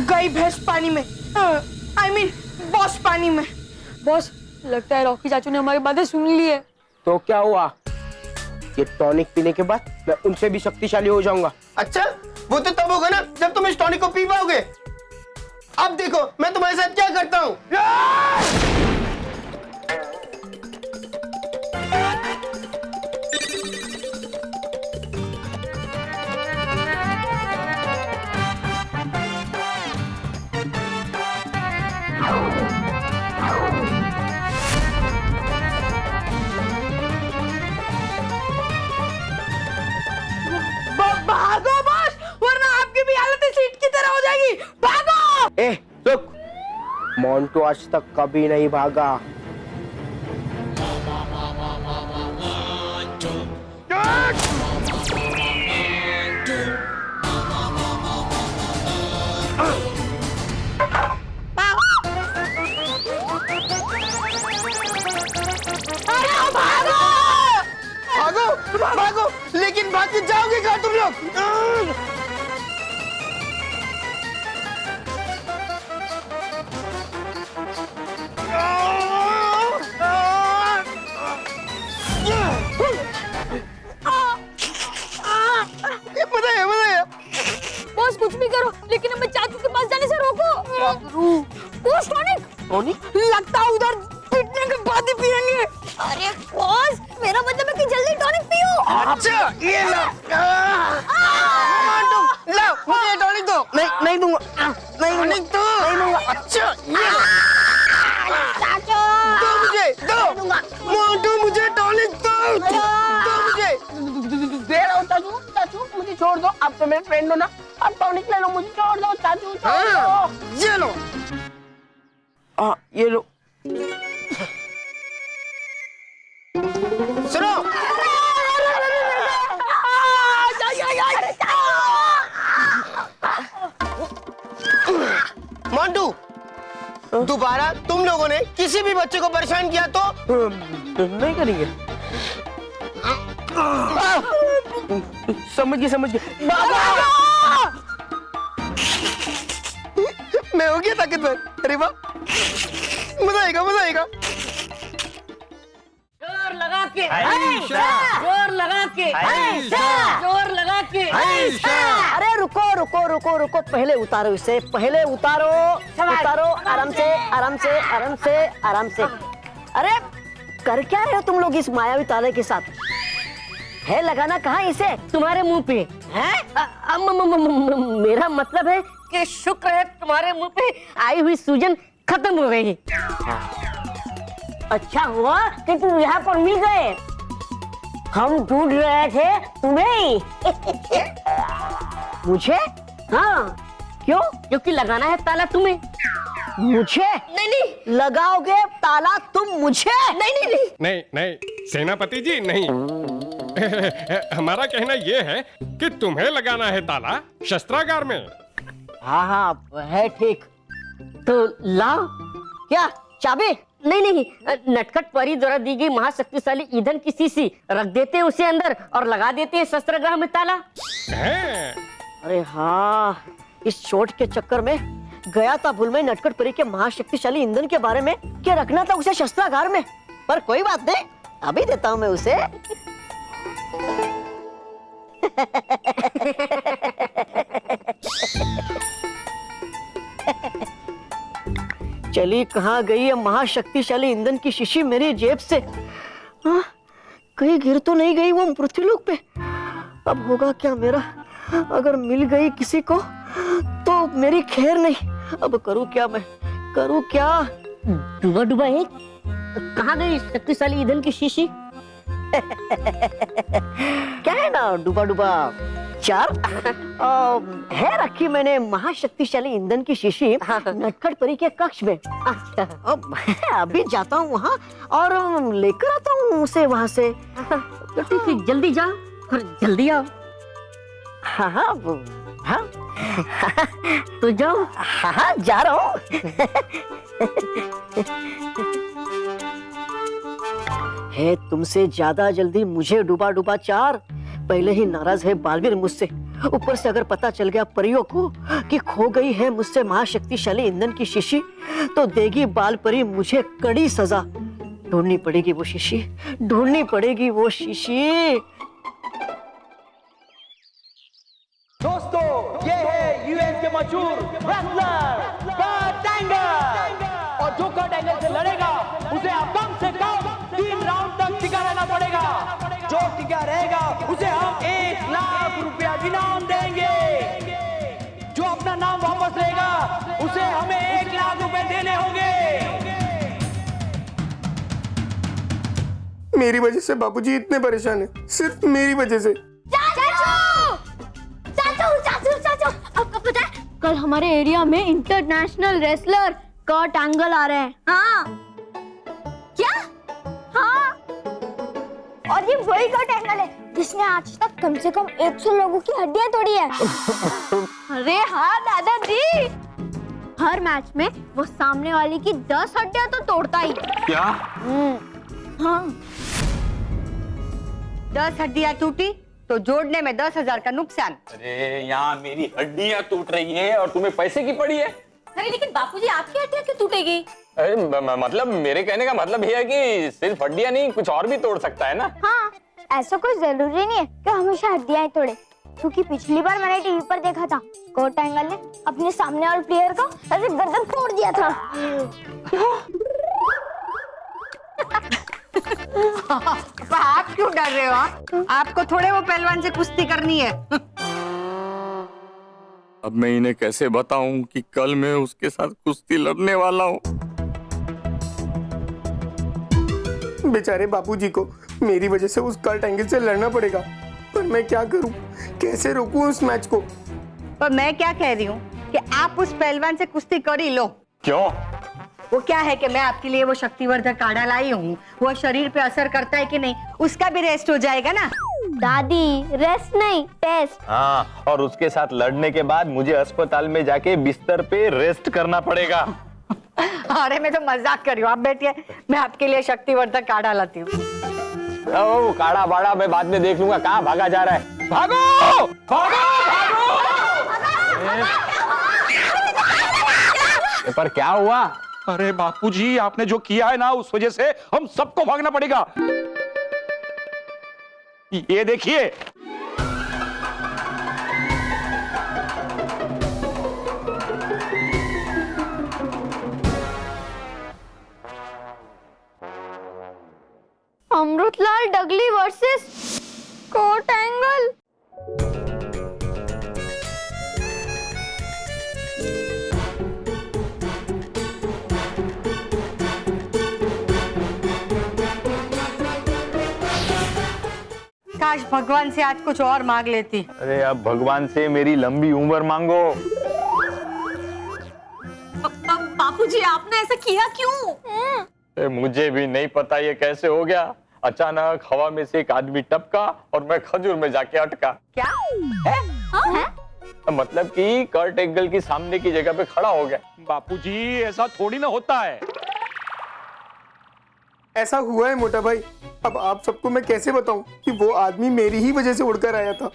गई भैंस पानी में, आई मीन बॉस पानी में। बॉस, लगता है रॉकी चाचू ने हमारी बातें सुन ली है। तो क्या हुआ, ये टॉनिक पीने के बाद मैं उनसे भी शक्तिशाली हो जाऊंगा। अच्छा, वो तो तब होगा ना जब तुम इस टॉनिक को पी पाओगे। अब देखो मैं तुम्हारे साथ क्या करता हूँ। भागो बॉस, वरना आपकी भी हालत इस ईंट की तरह हो जाएगी। भागो। ए रुक, मोंटू आज तक कभी नहीं भागा। भागो भागो, लेकिन भाग के जाओगे कहाँ तुम लोग। मजा आया। बॉस कुछ भी करो, लेकिन हमें चाचू के पास जाने से रोको। क्या करूं? बॉस टॉनिक लगता है उधर पीटने के बाद ही पिएंगे। अरे बॉस, मेरा मतलब है कि जल्दी टॉनिक पियो। अच्छा, ये लो। लो, मुझे टॉनिक दो। नहीं दूंगा, नहीं टॉनिक दो। नहीं दूंगा। अच्छा, ये लो। दो मुझे, दो। मोंटू मुझे टॉनिक दो। दो मुझे। दे रहा हूँ चाचू, चाचू मुझे छोड़ दो, आप तो मेरे फ्रेंड हो ना, आप टॉनिक ले लो, मुझे छोड़ दो चाचू, छोड़ दो। ये लो। ये लो। सुनो, मोंटू, दोबारा तुम लोगों ने किसी भी बच्चे को परेशान किया तो नहीं करेंगे। समझ गए। मैं हो गया ताकतवर। अरे वाह, मजा आएगा। जोर लगा के, आयशा। जोर लगा के, जोर लगा के। अरे रुको, पहले उतारो इसे, पहले उतारो, आराम से। अरे कर क्या रहे हो तुम लोग इस मायावी ताले के साथ? है लगाना कहाँ इसे? तुम्हारे मुंह पे है। मेरा मतलब है कि शुक्र है तुम्हारे मुंह पे आई हुई सूजन खत्म हो गई। अच्छा हुआ कि तुम यहाँ पर मिल गए, हम ढूंढ रहे थे तुम्हें। मुझे? हाँ, क्यों? क्योंकि लगाना है ताला तुम्हें। मुझे? नहीं, लगाओगे ताला तुम मुझे? नहीं सेनापति जी, नहीं। हमारा कहना ये है कि तुम्हें लगाना है ताला शस्त्रागार में। हाँ है ठीक। तो लाओ। क्या चाबी? नहीं, नटखट परी द्वारा दी गई महाशक्तिशाली ईंधन की शीशी रख देते हैं उसे अंदर और लगा देते हैं शस्त्रागार में ताला। अरे हाँ, इस चोट के चक्कर में गया था भूल में नटखट परी के महाशक्तिशाली ईंधन के बारे में क्या रखना था उसे शस्त्रागार में। पर कोई बात नहीं, अभी देता हूँ मैं उसे। चली कहाँ गई है महाशक्तिशाली ईंधन की शीशी मेरी जेब से? कहीं गिर तो नहीं गई वो पृथ्वीलोक पे? अब होगा क्या मेरा? अगर मिल गई किसी को तो अब मेरी खैर नहीं। अब करूँ क्या मैं, करूँ क्या? डूबा डूबा एक, कहाँ गई शक्तिशाली ईंधन की शीशी? क्या है ना डूबा डूबा 4 है रखी मैंने महाशक्तिशाली ईंधन की शीशी नटखट परी के कक्ष में। अब अभी जाता हूँ वहाँ और लेकर आता हूँ उसे वहाँ से। तो ठीक है, जल्दी जाओ और जल्दी आओ। हाँ हाँ हाँ तो जाओ। हाँ हाँ जा रहा हूँ। है तुमसे ज्यादा जल्दी मुझे डूबा डूबा 4। पहले ही नाराज है बालवीर मुझसे, ऊपर से अगर पता चल गया परियों को कि खो गई है मुझसे महाशक्तिशाली ईंधन की शीशी, तो देगी बाल परी मुझे कड़ी सजा। ढूंढनी पड़ेगी वो शीशी, ढूंढनी पड़ेगी वो शीशी। दोस्तों, ये है यूएस के मशहूर रेसलर कर्ट एंगल, और जो कर्ट एंगल से लड़ेगा उसे कम से कम 3 राउंड तक टिका रहना पड़ेगा। जो टिका रहेगा उसे हम 1 लाख रुपया इनाम देंगे। जो अपना नाम वापस लेगा उसे हमें 1 लाख रुपए देने होंगे। मेरी वजह से बाबूजी इतने परेशान हैं, सिर्फ मेरी वजह से। आपको पता है कल हमारे एरिया में इंटरनेशनल रेसलर कर्ट एंगल आ रहे हैं। हाँ। क्या? हाँ। और ये वही कर्ट एंगल है जिसने आज तक कम से कम 100 लोगों की हड्डियां तोड़ी है। अरे हाँ दादाजी, हर मैच में वो सामने वाले की 10 हड्डियां तो तोड़ता ही। क्या? हाँ। 10 हड्डियां टूटी तो जोड़ने में 10,000 का नुकसान। अरे यहाँ मेरी हड्डियाँ टूट रही है और तुम्हें पैसे की पड़ी है। अरे लेकिन बापूजी आपकी हड्डियां क्यों टूटेगी? अरे मतलब मेरे कहने का मतलब ये है कि सिर्फ हड्डियाँ नहीं, कुछ और भी तोड़ सकता है ना। हाँ, ऐसा कोई जरूरी नहीं है कि हमेशा हड्डियां ही तोड़े, क्योंकि पिछली बार मैंने टीवी पर देखा था कर्ट एंगल ने अपने सामने वाले प्लेयर को ऐसे गर्दन फोड़ दिया था। आप क्यों डर रहे हो? आपको थोड़े वो पहलवान से कुश्ती करनी है। अब मैं इन्हें कैसे बताऊं कि कल मैं उसके साथ कुश्ती लड़ने वाला हूँ। बेचारे बाबूजी को मेरी वजह से उस कर्ट एंगल से लड़ना पड़ेगा, पर मैं क्या करूं, कैसे रोकूं उस मैच को? पर मैं क्या कह रही हूँ कि आप उस पहलवान से कुश्ती कर ही लो। क्यों? वो क्या है कि मैं आपके लिए वो शक्तिवर्धक काढ़ा लाई हूँ, वो शरीर पे असर करता है कि नहीं, उसका भी रेस्ट हो जाएगा ना। दादी, रेस्ट नहीं, टेस्ट। हाँ, और उसके साथ लड़ने के बाद मुझे अस्पताल में जाके बिस्तर पे रेस्ट करना पड़ेगा। अरे मैं तो मजाक कर रही हूँ, आप बैठिए, मैं आपके लिए शक्तिवर्धक काढ़ा लाती हूँ। ओ, काढ़ा बाड़ा मैं बाद में देख लूंगा। कहाँ भागा जा रहा है? भागो! भागो! भागो! पर क्या हुआ? अरे बापूजी, आपने जो किया है ना, उस वजह से हम सबको भागना पड़ेगा। ये देखिए। अमृतलाल डगली वर्सेस कर्ट एंगल। काश भगवान से आज कुछ और मांग लेती। अरे अब भगवान से मेरी लंबी उम्र मांगो। बापूजी, आपने ऐसा किया क्यों? मुझे भी नहीं पता ये कैसे हो गया। अचानक हवा में से एक आदमी टपका और मैं खजूर में जाके अटका। क्या? मतलब कि कर्ट एंगल की सामने की जगह पे खड़ा हो गया। बापूजी, ऐसा थोड़ी ना होता है। ऐसा हुआ है मोटा भाई। अब आप सबको मैं कैसे बताऊं कि वो आदमी मेरी ही वजह से उड़कर आया था।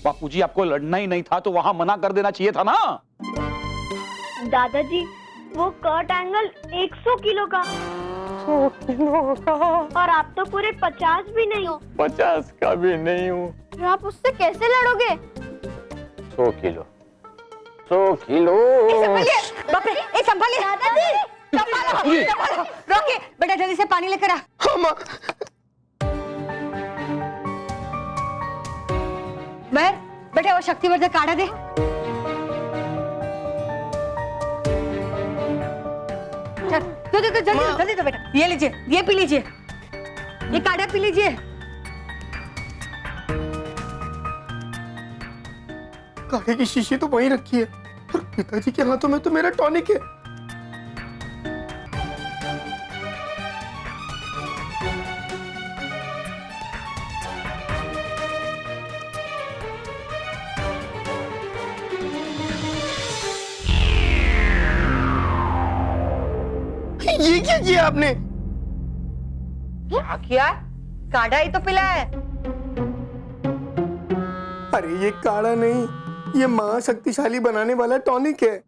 बापूजी, आपको लड़ना ही नहीं था तो वहां मना कर देना चाहिए था ना। दादाजी, वो कर्ट एंगल 100 किलो का। 100 किलो का? और आप तो पूरे 50 भी नहीं हो। 50 का भी नहीं हूँ। फिर आप उससे कैसे लड़ोगे? 100 किलो। 100 किलो। बाप रे, एक संभालिए। दादाजी, संभालो, रोकिए बेटा, जल्दी से पानी लेकर आ। बेटा, वो शक्तिवर्धक काढ़ा दे। दो जल्दी जल्दी दो बेटा, ये लीजिए, ये पी लीजिए, ये काढ़ा पी लीजिए। काढ़े की शीशी तो वहीं रखी है और पिताजी के हाथों में तो मेरा टॉनिक है। ये क्या किया आपने? क्या किया? काढ़ा ही तो पिला है। अरे ये काढ़ा नहीं, ये महाशक्तिशाली बनाने वाला टॉनिक है।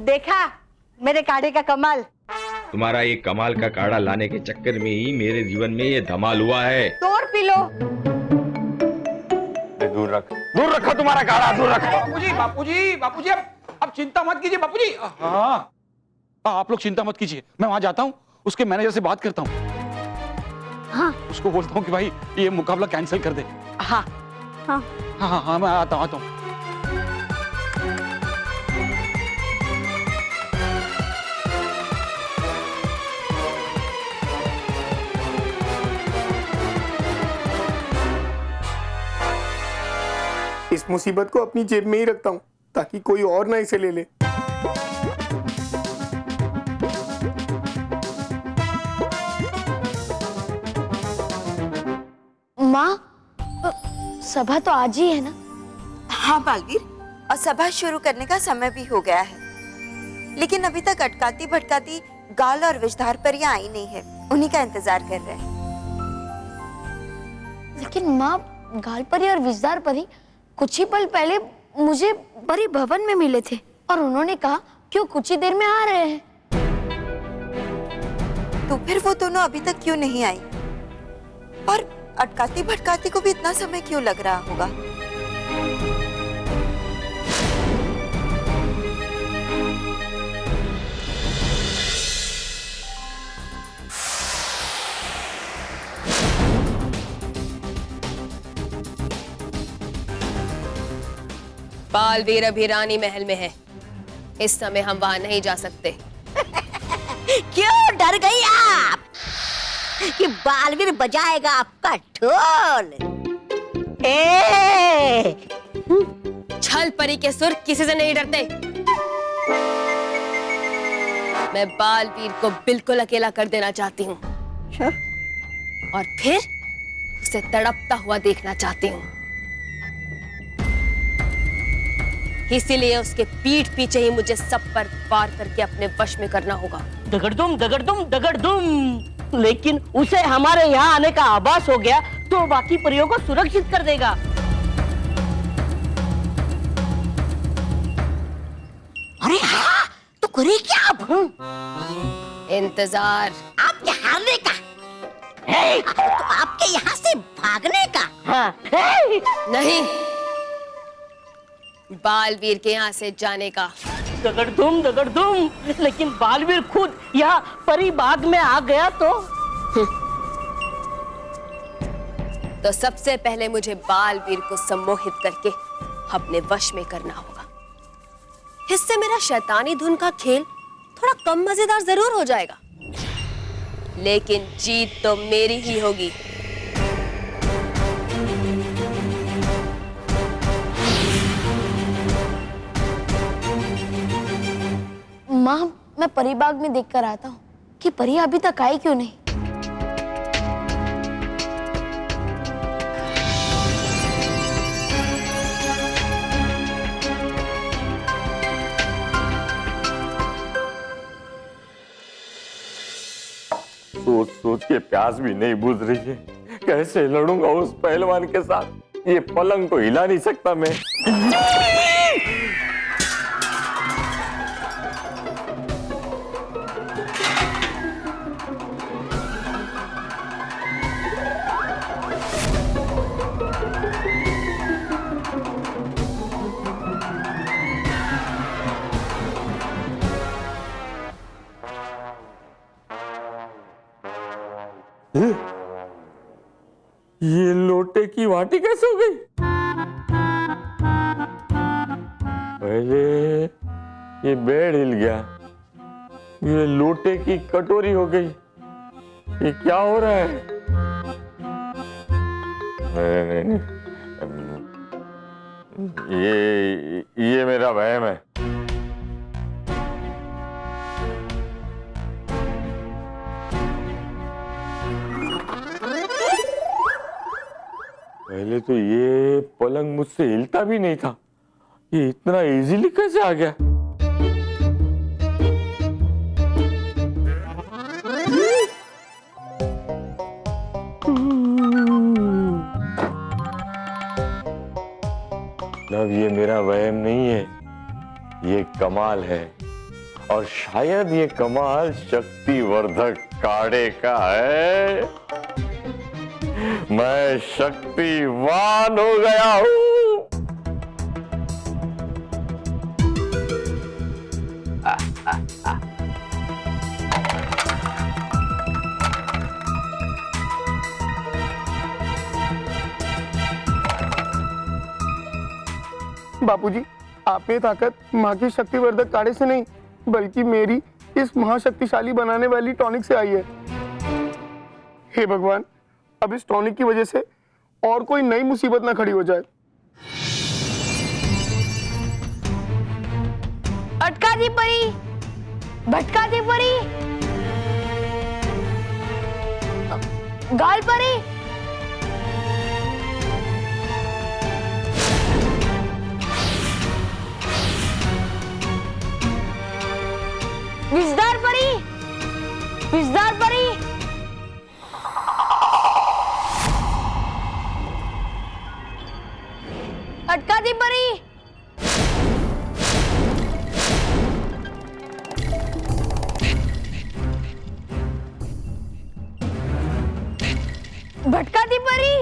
देखा मेरे काढ़े का कमाल। तुम्हारा ये कमाल का काढ़ा लाने के चक्कर में ही मेरे जीवन में ये धमाल हुआ है। तोड़ पी लो। दूर रखो तुम्हारा काढ़ा, दूर रखो। बापूजी बापूजी बापूजी अब चिंता मत कीजिए बापूजी। हाँ आप लोग चिंता मत कीजिए, मैं वहां जाता हूँ, उसके मैनेजर से बात करता हूँ। हाँ उसको बोलता हूँ कि भाई ये मुकाबला कैंसिल कर दे। हाँ हाँ हाँ हाँ, हाँ मैं आता हूँ। इस मुसीबत को अपनी जेब में ही रखता हूँ ताकि कोई और ना इसे ले ले। माँ, सभा तो आज ही है ना? हाँ बालवीर, और सभा शुरू करने का समय भी हो गया है, लेकिन अभी तक अटकाती भटकाती गाल और विषधार पर यहाँ आई नहीं है, उन्हीं का इंतजार कर रहे हैं। लेकिन माँ, गालपरी और विषधार परी कुछ ही पल पहले मुझे परी भवन में मिले थे और उन्होंने कहा कि वो कुछ ही देर में आ रहे हैं। तो फिर वो दोनों अभी तक क्यों नहीं आई? और अटकाती भटकाती को भी इतना समय क्यों लग रहा होगा? बालवीर अभी रानी महल में है, इस समय हम वहां नहीं जा सकते। क्यों डर गई आप कि बालवीर बजाएगा आपका ढोल? छल परी के सुर किसी से नहीं डरते। मैं बालवीर को बिल्कुल अकेला कर देना चाहती हूँ और फिर उसे तड़पता हुआ देखना चाहती हूँ। इसीलिए उसके पीठ पीछे ही मुझे सब पर पार करके अपने वश में करना होगा। दगड़दुम दगड़दुम दगड़दुम। लेकिन उसे हमारे यहाँ आने का आभास हो गया तो बाकी परियों को सुरक्षित कर देगा। अरे हाँ, तो करे क्या अब? इंतजार आपके हारने का, तो आपके यहाँ से भागने का। हाँ। नहीं, बालवीर के यहाँ से जाने का। दगड़दुम दगड़दुम। लेकिन बालवीर खुद यहाँ परी बाग में आ गया तो सबसे पहले मुझे बालवीर को सम्मोहित करके अपने वश में करना होगा। इससे मेरा शैतानी धुन का खेल थोड़ा कम मजेदार जरूर हो जाएगा, लेकिन जीत तो मेरी ही होगी। माँ, मैं परी बाग में देखकर आता हूँ कि परी अभी तक आई क्यों नहीं। सोच सोच के प्यास भी नहीं बुझ रही है। कैसे लड़ूंगा उस पहलवान के साथ? ये पलंग तो हिला नहीं सकता मैं। ये लोटे की वाटी कैसे हो गई? पहले ये बेड हिल गया, ये लोटे की कटोरी हो गई। ये क्या हो रहा है? नहीं, ये मेरा वहम है। पहले तो ये पलंग मुझसे हिलता भी नहीं था, ये इतना इजीली कैसे आ गया? अब ये मेरा वहम नहीं है, ये कमाल है, और शायद ये कमाल शक्तिवर्धक काढ़े का है। मैं शक्तिवान हो गया हूं। बापूजी, आप में ताकत माँ की शक्तिवर्धक काढ़े से नहीं, बल्कि मेरी इस महाशक्तिशाली बनाने वाली टॉनिक से आई है। हे भगवान, अब इस टॉनिक की वजह से और कोई नई मुसीबत ना खड़ी हो जाए। अटका दी परी, भटका दी परी, गाल परी, विजदार परी, विजदार परी, अटका दी परी, भटका दी परी,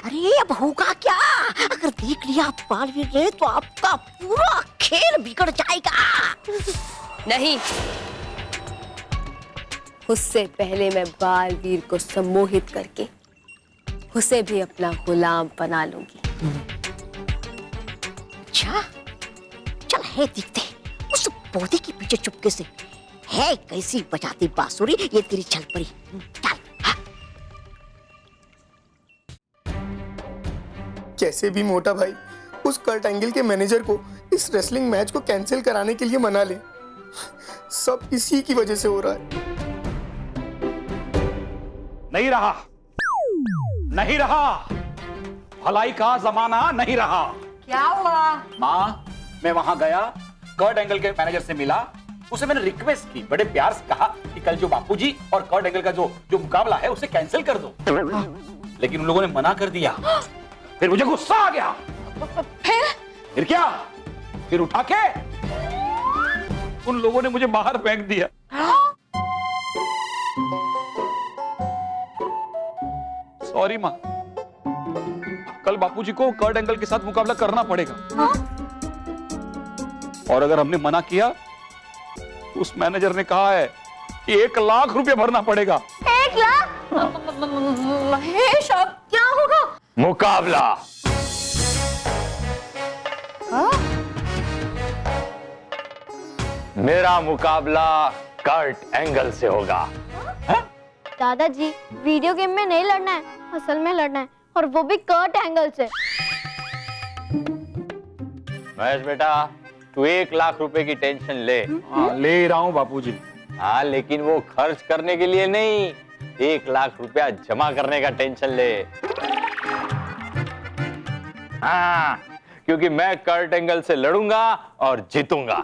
अरे अब होगा क्या? अगर देख लिया बालवीर ने तो आपका पूरा खेल बिगड़ जाएगा। नहीं, उससे पहले मैं बालवीर को सम्मोहित करके उसे भी अपना गुलाम बना लूंगी। अच्छा, चल है दिखते उस पौधे के पीछे चुपके से है कैसी बजाती बांसुरी ये तेरी छल परी। चल। कैसे भी मोटा भाई उस कर्ट एंगल के मैनेजर को इस रेसलिंग मैच को कैंसिल कराने के लिए मना ले। सब इसी की वजह से हो रहा है। नहीं रहा, नहीं रहा, भलाई का जमाना नहीं रहा। क्या हुआ? माँ, मैं वहां गया, कर्ट एंगल के मैनेजर से मिला, उसे मैंने रिक्वेस्ट की, बड़े प्यार से कहा कि कल जो बापूजी और कर्ट एंगल का जो मुकाबला है उसे कैंसिल कर दो, लेकिन उन लोगों ने मना कर दिया। फिर मुझे गुस्सा आ गया। फिर क्या? फिर उठा के उन लोगों ने मुझे बाहर फेंक दिया। सॉरी माँ, कल बापूजी को कर्ट एंगल के साथ मुकाबला करना पड़ेगा। और अगर हमने मना किया तो उस मैनेजर ने कहा है कि 1 लाख रुपए भरना पड़ेगा। 1 लाख? महेश, अब क्या होगा? मुकाबला। मेरा मुकाबला कर्ट एंगल से होगा। दादाजी, वीडियो गेम में नहीं लड़ना है, असल में लड़ना है, और वो भी कर्ट एंगल से। महेश बेटा, तू 1 लाख रुपए की टेंशन ले। ले रहा हूं बापूजी। हाँ, लेकिन वो खर्च करने के लिए नहीं, 1 लाख रुपया जमा करने का टेंशन ले। हाँ, क्योंकि मैं कर्ट एंगल से लड़ूंगा और जीतूंगा।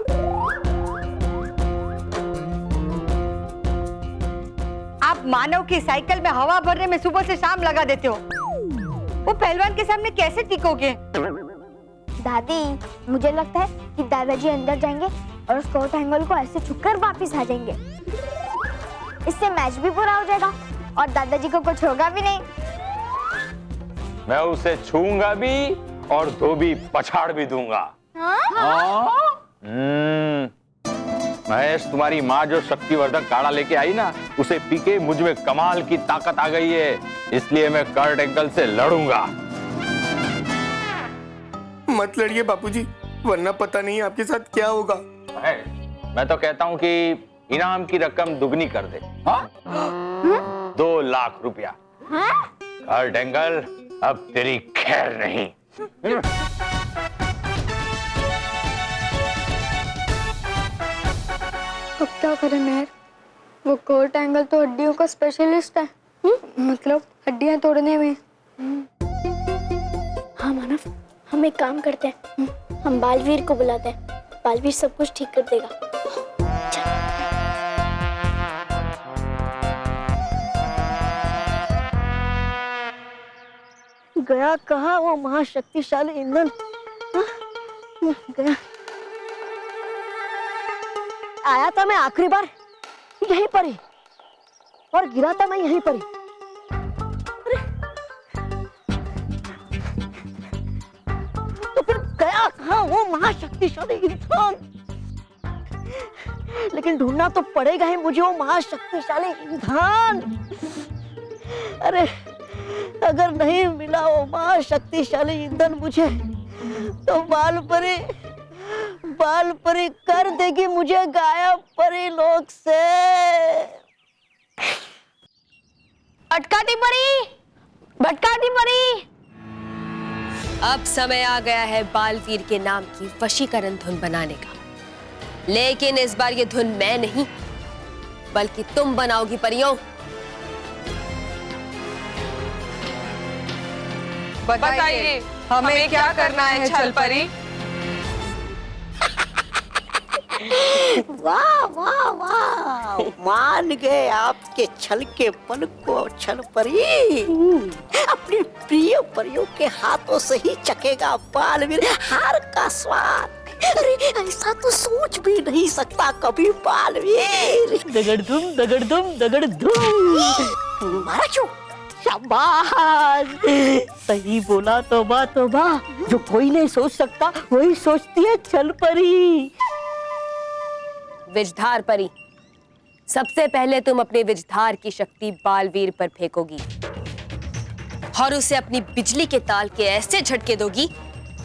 आप मानव की साइकिल में हवा भरने में सुबह से शाम लगा देते हो, वो पहलवान के सामने कैसे टिकोगे? दादी, मुझे लगता है कि दादाजी अंदर जाएंगे और उस कर्ट एंगल को ऐसे छुपकर वापस आ जाएंगे। इससे मैच भी पूरा हो जाएगा और दादाजी को कुछ होगा भी नहीं। मैं उसे छूंगा भी और धोबी पछाड़ भी दूंगा। महेश, तुम्हारी माँ जो शक्तिवर्धक काढ़ा लेके आई ना, उसे पी के मुझ में कमाल की ताकत आ गई है, इसलिए मैं कर्ट एंगल से लड़ूंगा। मत लड़िए बापूजी, वरना पता नहीं आपके साथ क्या होगा। मैं तो कहता हूँ कि इनाम की रकम दुगनी कर दे। 2 लाख रुपया। कर्ट एंगल, अब तेरी खैर नहीं। अब क्या करें मेहर? वो कर्ट एंगल तो हड्डियों का स्पेशलिस्ट है। मतलब हड्डियां तोड़ने में। हाँ मानव, हम एक काम करते हैं, हम बालवीर को बुलाते हैं, बालवीर सब कुछ ठीक कर देगा। गया कहाँ वो महाशक्तिशाली ईंधन? गया, आया था मैं आखिरी बार यहीं पर ही और गिरा था मैं यहीं पर ही। अरे तो फिर गया कहाँ वो महाशक्तिशाली ईंधन? लेकिन ढूंढना तो पड़ेगा ही मुझे वो महाशक्तिशाली ईंधन। अरे अगर नहीं मिला वो महाशक्तिशाली ईंधन मुझे, तो बाल परी कर देगी मुझे गायब परी लोक से। अटकाती परी, भटकाती परी। अब समय आ गया है बालवीर के नाम की वशीकरण धुन बनाने का, लेकिन इस बार ये धुन मैं नहीं बल्कि तुम बनाओगी परियों। बताइए हमें क्या करना है छल परी? वाह वाह वाह, मान गए आपके छल के पल को छल परी। अपने प्रिय परियों के हाथों से ही चखेगा बालवीर हार का स्वाद। अरे ऐसा तो सोच भी नहीं सकता कभी बालवीर। दगड़धुम दगड़धुम दगड़धुम। महाराजू शाबाश, सही बोला। तौबा तौबा, जो कोई नहीं सोच सकता वही सोचती है छल परी। विजधार परी, सबसे पहले तुम अपने विजधार की शक्ति बालवीर पर फेंकोगी और उसे अपनी बिजली के ताल के ऐसे झटके दोगी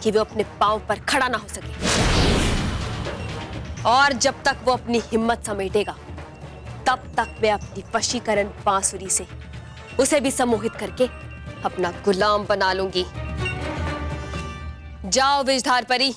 कि वो अपने पांव पर खड़ा ना हो सके। और जब तक वो अपनी हिम्मत समेटेगा, तब तक मैं अपनी वशीकरण बांसुरी से उसे भी सम्मोहित करके अपना गुलाम बना लूंगी। जाओ विजधार परी।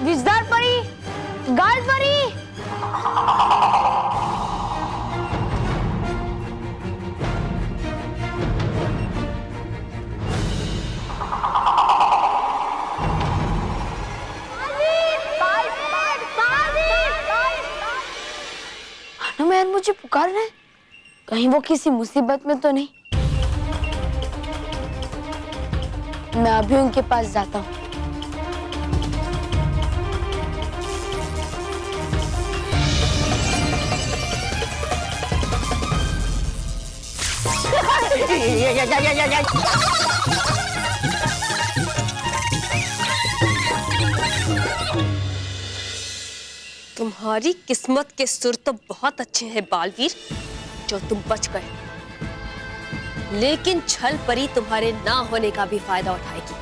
विजधार परी, गार्ड परी। हनुमान मुझे पुकार रहे हैं, कहीं वो किसी मुसीबत में तो नहीं। मैं अभी उनके पास जाता हूँ। तुम्हारी किस्मत के सुर तो बहुत अच्छे हैं बालवीर, जो तुम बच गए, लेकिन छल परी तुम्हारे ना होने का भी फायदा उठाएगी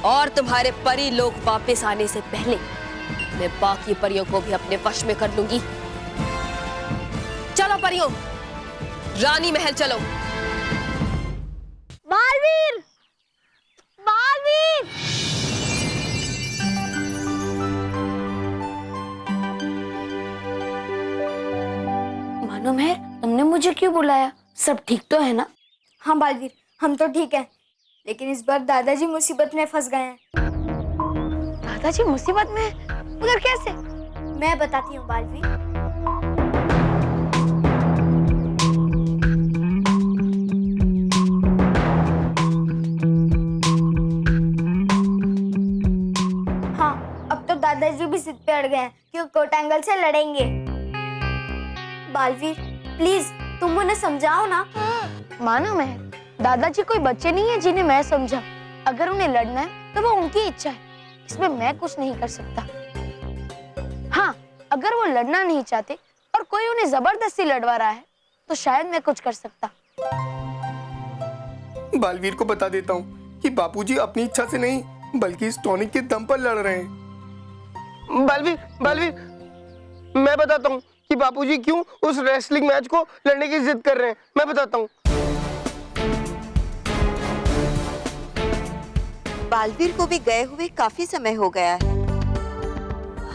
और तुम्हारे परी लोग वापस आने से पहले मैं बाकी परियों को भी अपने वश में कर लूंगी। चलो परियों, रानी महल चलो। बालवीर, बालवीर। मानो मेहर, तुमने मुझे क्यों बुलाया? सब ठीक तो है ना? हाँ बालवीर, हम तो ठीक हैं, लेकिन इस बार दादाजी मुसीबत में फंस गए हैं। दादाजी मुसीबत में? मगर कैसे? मैं बताती हूँ बालवीर। अड़ गए हैं कि वो कोट एंगल से लड़ेंगे। बालवीर प्लीज तुम उन्हें समझाओ ना। मानो मैं दादाजी कोई बच्चे नहीं है जिन्हें मैं समझा। अगर उन्हें लड़ना है तो वो उनकी इच्छा है, इसमें मैं कुछ नहीं कर सकता। हाँ, अगर वो लड़ना नहीं चाहते और कोई उन्हें जबरदस्ती लड़वा रहा है तो शायद मैं कुछ कर सकता। बालवीर को बता देता हूँ कि बापूजी अपनी इच्छा से नहीं बल्कि इस टॉनिक के दम पर लड़ रहे हैं। बालवीर, मैं बताता हूँ कि बापूजी क्यों उस रेसलिंग मैच को लड़ने की जिद कर रहे हैं। मैं बताता हूँ। बालवीर को भी गए हुए काफी समय हो गया है।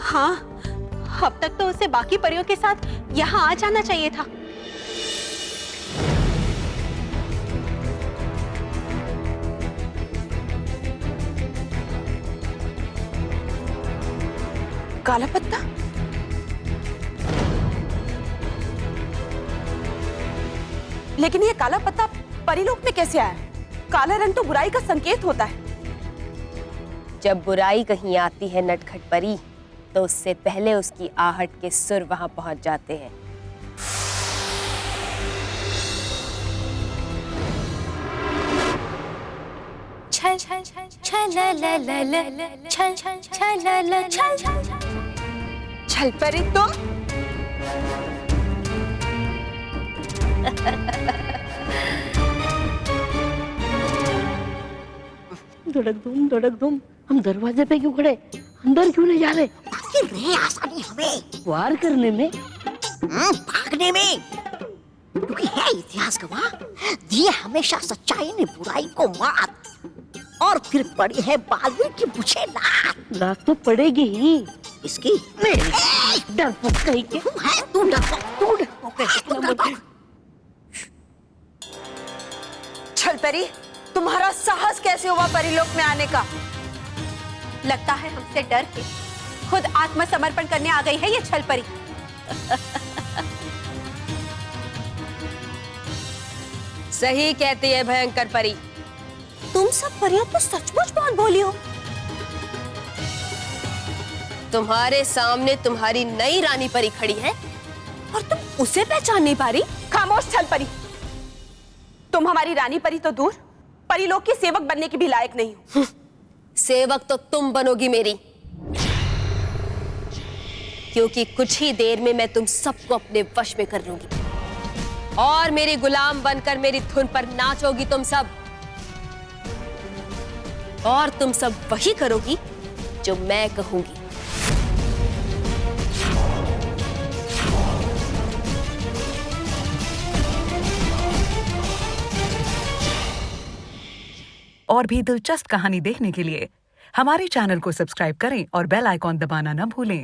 हाँ, अब तक तो उसे बाकी परियों के साथ यहाँ आ जाना चाहिए था। काला पत्ता? लेकिन ये काला पत्ता परीलोक में कैसे आया? काला रंग तो बुराई का संकेत होता है। जब बुराई कहीं आती है नटखट परी, तो उससे पहले उसकी आहट के सुर वहां पहुंच जाते हैं। छल छल छल छल ल ल ल ल छल छल छल ल ल छल छल परी तुम? धड़क धूम हम दरवाजे पे क्यों खड़े? अंदर क्यों नहीं जा रहे? बाकी रहे आसानी हमें वार करने में, भागने में, क्योंकि है इतिहास गवाह, दिए हमेशा सच्चाई ने बुराई को मात, और फिर पड़ी है बालवीर की मुझे लात तो पड़ेगी ही। इसकी डरपोक कहीं के। तू डरपोक। छल परी, तुम्हारा साहस कैसे हुआ परीलोक में आने का? लगता है हमसे डर के खुद आत्मसमर्पण करने आ गई है ये छल परी। सही कहती है भयंकर परी। तुम सब परियां तो सचमुच बहुत भोली हो। तुम्हारे सामने तुम्हारी नई रानी परी खड़ी है और तुम उसे पहचान नहीं पा रही। खामोश छल परी, तुम हमारी रानी परी तो दूर, परीलोक की सेवक बनने की भी लायक नहीं हो। सेवक तो तुम बनोगी मेरी, क्योंकि कुछ ही देर में मैं तुम सबको अपने वश में कर लूंगी और मेरी गुलाम बनकर मेरी धुन पर नाचोगी तुम सब। और तुम सब वही करोगी जो मैं कहूंगी। और भी दिलचस्प कहानी देखने के लिए हमारे चैनल को सब्सक्राइब करें और बेल आइकॉन दबाना न भूलें।